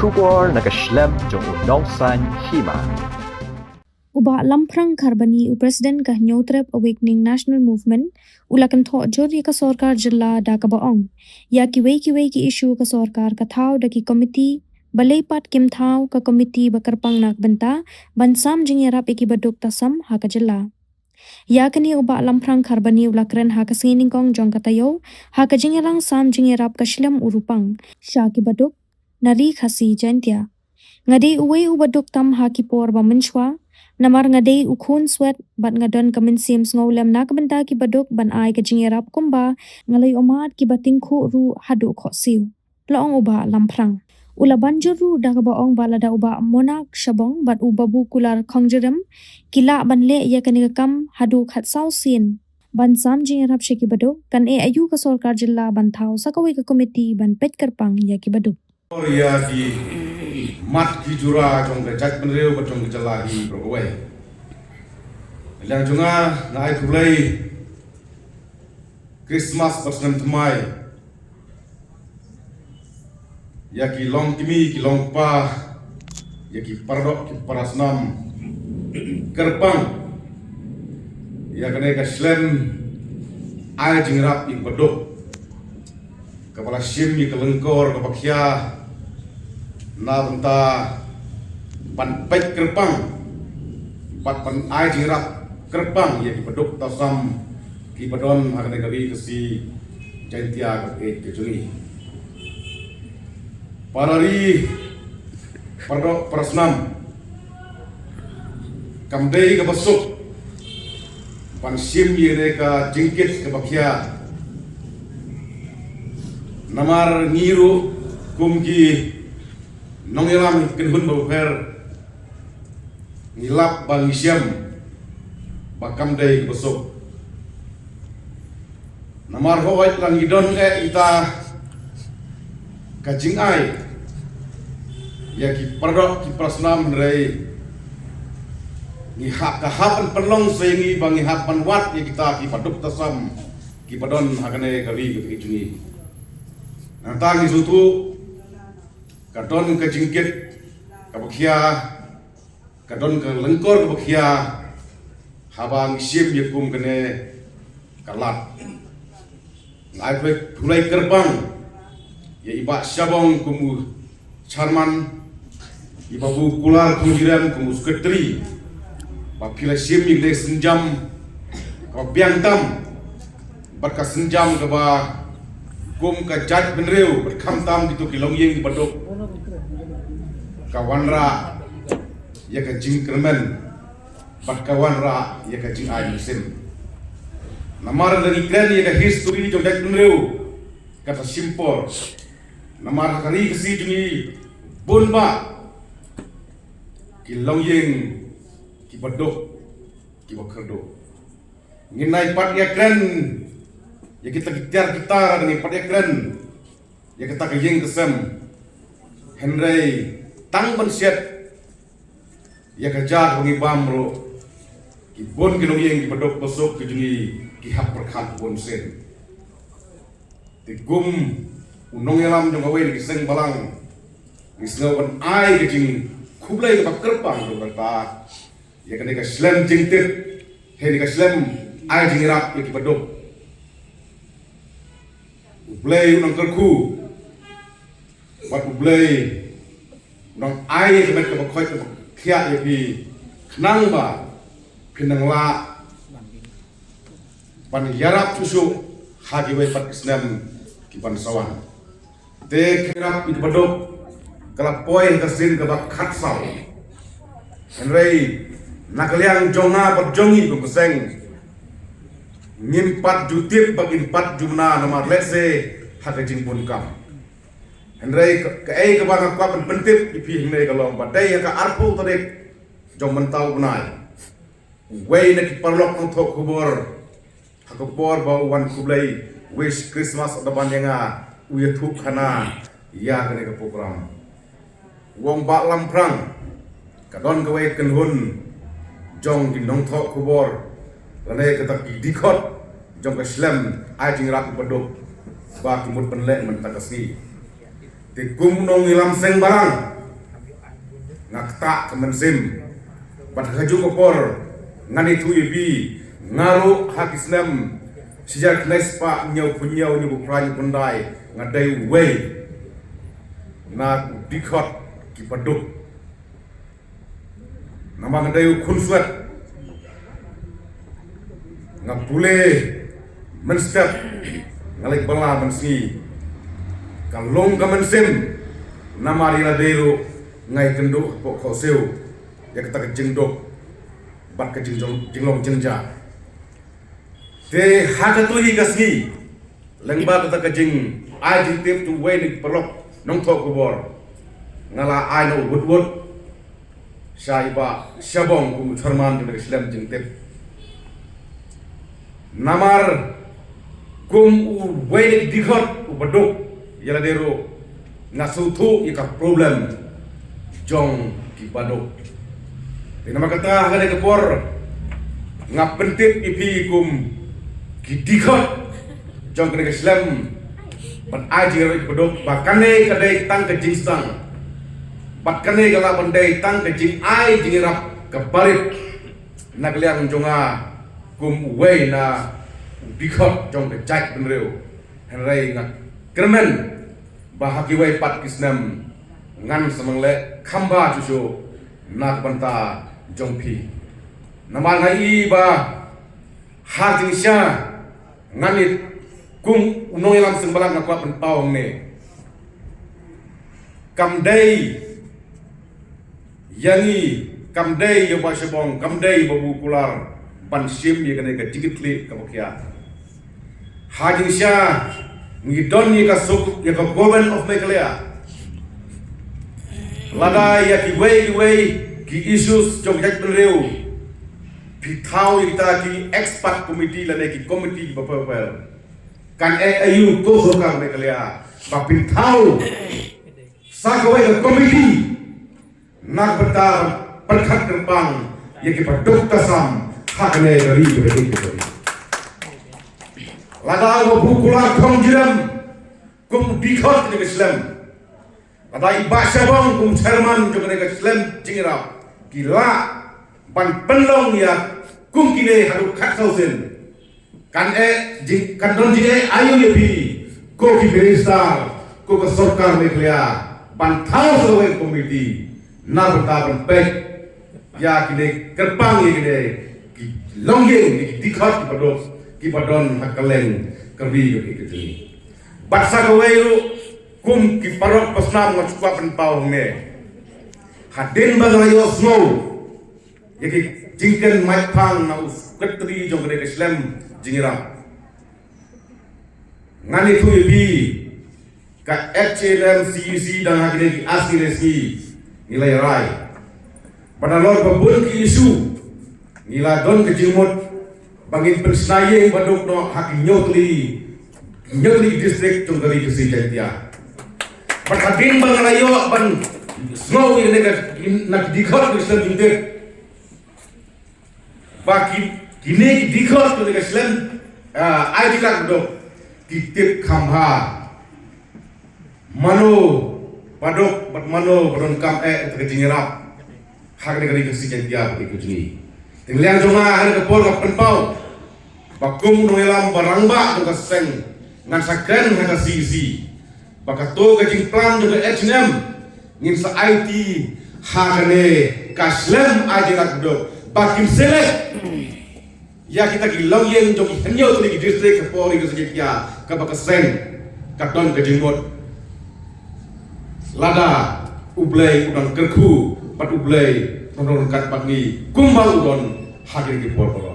kubor nakaslem jong unongsan hima. Uba lamprang karbani u President kah Nyotrep Awakening National Movement ulakan tho jori ka sorkar jilla da ka baong ya kiwei ki isu ka sorkar ka thau da ki komiti balaipat kim thau ka komiti bakarpang nak benta bansam jingerap iki baduk tasam ha ka jilla ya kani uba lamprang karbani ulakren ha ka sining kong jong katayo ha ka jingerang sam jingerap ka shlam urupang sha ki baduk nari khasi jantia ngadi uwe u baduk tam ha ki por ba menchwa namar ngadei ukhun swet bat ngadon kamen sims ngolem nak benta ki baduk ban ai ka jingerap kumba ngalai omat ki bating khu ru hadu kho siu laong uba lamprang ula banjur ru da ka baong balada uba monak shabong bat ubabu kular khongjerem kila banle ya kani kam hadu khat sau sin ban sam jingerap sheki baduk kan e ayu ka sorkar jilla ban thau sakawi ka komiti ban pet karpang ya ki baduk ya di mat ki jura jong ke jak penreu batong ke jala hi browai lang junga ngai kulai Christmas pasnem tmai ya ki long kimi ki long pa ya ki pardok ki parasnam kerpang ya kene ka slem ai jingrap ik badok kepala sim ki kelengkor kepakhia na benta pan pek kerpang pat pan ai jirap kerpang ya ki peduk tasam ki padon hakane gawi kesi jantia ke juni parari pardok prasnam kamdei ke besuk pan sim yene ka jingkit ke bakhia namar ngiru kumki nongilam kenhun baper ngilap bang isyam bakam day besok namar hoit lang idon ita kajing ai ya ki pardok ki prasnam rei ni hak kahapan penlong sengi bang hapan wat ya kita ki paduk tasam ki padon hakane kawi ki juni nantang isutu kadon ke jingkit ke bakhia kadon ke lengkor ke bakhia habang sim yakum kene kalat ngai pulai kerbang ya iba syabong kumu charman ibabu kular kujiran kumu sekretari bakila sim yik dek senjam ke biangtam berkas senjam ke ba kum ka jaj benreu berkham tam gitu kilong yeng di badok kawanra ya ka jing kermen bat kawanra ya ka jing ai musim namar dari kren ya ka history jong jaj benreu kata simpor namar kari kesi jungi bonba kilong yeng ki badok ki bakerdo nginai pat ya kren ya kita gitar dengan pada keren ya kita kayeng kesem Henry tang bensiat ya kejar bengi bamro ki bon kinong yeng ki badok besok ki jungi ki hak perkat bon sen ti gum unong yalam jong away ki seng balang ki sngawan ai ki jing kublai ka kerpang do kata ya kene ka slem jingtit he ka slem ai jingirap ya ki badok Ublay unang kerku, buat ublay unang air kemet kebakoy kebakhiat yapi kenang ba kenang la pan yarap susu hagi way pat islam kipan sawan te kerap it badok kalapoy kasin kebak khatsau henrei nakaliang jonga berjongi kungseng ngimpat jutip bagi 4 jumna nomor lese hak jing pun kam henrei ke ai ke bang ka pentip ipi henrei kalau badai yang ka arpu tadi jong mentau benai wei nak parlok untuk kubur hak kubur bau wan kublai wish Christmas depan yang uya thuk khana ya kene ke program wong ba lamprang kadon ke wei kenhun jong di nong thok kubur lane kata dikot jong ke slam ajing rak bedok ba kimut penlek mentakasi ti kum nong ilam seng barang tak kemensim bat haju kopor ngani tu ibi ngaru hak Islam sejak nespa nyau punyau nyu prany pundai ngadai wei na dikot ki paduk nama ngadai kunsuat ngapule menstep ngalik bala mensi kalong kemensim nama rila deru ngai kenduk pok khoseu ya kita kejengdok bat kejinglong jengja te haka tu hi gasgi lengba kita kejing ai jitip tu we ni perok nong thok kubor ngala ai no wut saiba syabong kum charman tu Islam jingtip namar kum we ni dikhot ubaduk yala deru ngasutu ika problem jong ki baduk di nama kata hade kepor ngapentip ipi kum ki dikhot jong kene Islam ban aji ro baduk bakane kadai tang ke jingstang bakane gala bandai tang ke jing ai jingirap kebarit nagliang jonga kum we na dikhot jong ke jat benreu henrei ngak kermen bahagi wai pat kisnam ngan semangle khamba chucho nak banta jongpi namal ngai ba hajing sha nganit kung unoi lam sengbalang nakwa pentau ne kamdai yani kamdai yo ba shabong kamdai babu kular ban sim ye kane ka jigitli ka bokya hajing sha ngidon ni ka suk ya ka government of Meghalaya lada ya ki way ki issues jong jak benreu pitau kita ki expert committee la ki committee bapel kan ayu ko sorkar Meghalaya ba pitau sa ka way committee nak betar perkhat terbang ya ki paduk tasam hakne dari beri lada wa bukular kong jiram kum dikhot ni Islam lada iba syabong kum chairman jo ni Islam jingrap gila ban penlong ya kum kine haru khat sausen kan kan don jine ayu ye bi ko ki minister ko ka sarkar Meghalaya ban thau sawe komiti na bata ban pek ya kine kerpang ye kine ki longyeng ni dikhot ki padon hakaleng kerbi yo ikiti baksa kaweru kum ki parok pasnam ngachukwa penpau ne hadin bagayo snow yaki jingken maipang na uskatri jong gede Islam jingiram ngani tu bi ka HLM CEC dan hagine ki asnilesi nilai rai pada lor babun ki isu nila don ke jimut bangin pensnaye baduk no hak nyotli district tunggali kesi jantia berhadin bangalayo ban snow ini nak dikhot Islam jingte baki kini dikhot tu Islam ai dikak baduk kitip khamha mano baduk bat mano baron kam terjinirap hak negeri kesi jantia begitu jini tinggal jonga hari kepol penpau bakum noilam barangba juga seng ngan sakren haka CEC bakato gajing plan juga H&M ngin sa IT hakane kaslem ajirak do bakim selek ya kita gilang yang jong henyo tu di distrik kepoli ke sejetia ka bakaseng katon gajing mot lada ublay udang kerku pat ublay nonton kat pagi kumbang udon hadir di pol